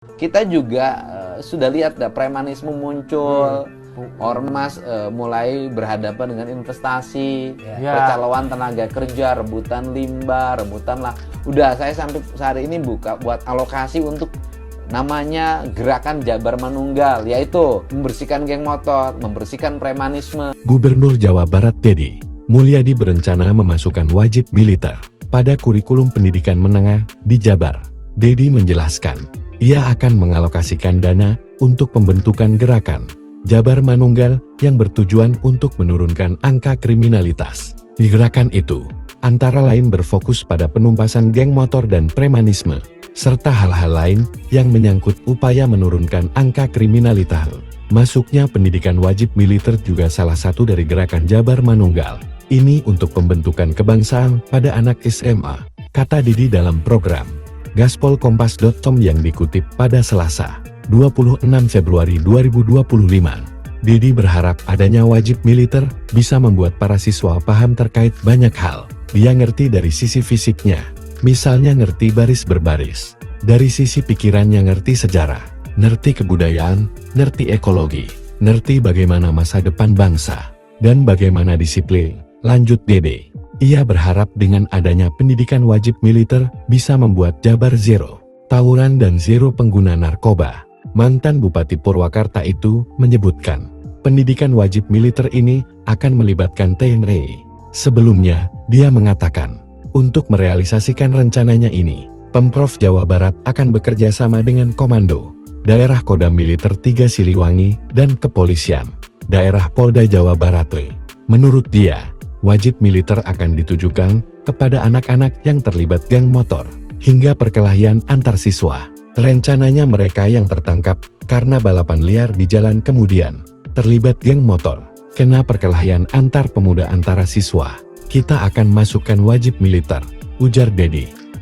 Kita juga sudah lihat premanisme muncul, ormas mulai berhadapan dengan investasi, percaloan tenaga kerja, rebutan limbah, rebutan lah. Udah saya sampai hari ini buat alokasi untuk namanya gerakan Jabar Manunggal, yaitu membersihkan geng motor, membersihkan premanisme. Gubernur Jawa Barat Deddy Mulyadi berencana memasukkan wajib militer pada kurikulum pendidikan menengah di Jabar. Deddy menjelaskan, ia akan mengalokasikan dana untuk pembentukan gerakan Jabar Manunggal yang bertujuan untuk menurunkan angka kriminalitas. Di gerakan itu, antara lain berfokus pada penumpasan geng motor dan premanisme, serta hal-hal lain yang menyangkut upaya menurunkan angka kriminalitas. Masuknya pendidikan wajib militer juga salah satu dari gerakan Jabar Manunggal. Ini untuk pembentukan kebangsaan pada anak SMA, kata Deddy dalam program gaspolkompas.com yang dikutip pada Selasa, 26 Februari 2025. Deddy berharap adanya wajib militer bisa membuat para siswa paham terkait banyak hal. Dia ngerti dari sisi fisiknya, misalnya ngerti baris berbaris. Dari sisi pikirannya ngerti sejarah, ngerti kebudayaan, ngerti ekologi, ngerti bagaimana masa depan bangsa, dan bagaimana disiplin. Lanjut Deddy. Ia berharap dengan adanya pendidikan wajib militer bisa membuat Jabar zero tawuran dan zero pengguna narkoba. Mantan Bupati Purwakarta itu menyebutkan, pendidikan wajib militer ini akan melibatkan TNI. Sebelumnya, dia mengatakan, untuk merealisasikan rencananya ini, Pemprov Jawa Barat akan bekerja sama dengan Komando Daerah Kodam Militer 3 Siliwangi dan Kepolisian Daerah Polda Jawa Barat. Menurut dia, wajib militer akan ditujukan kepada anak-anak yang terlibat geng motor, hingga perkelahian antar siswa. Rencananya mereka yang tertangkap karena balapan liar di jalan kemudian terlibat geng motor, kena perkelahian antar pemuda antara siswa. Kita akan masukkan wajib militer, ujar Deddy.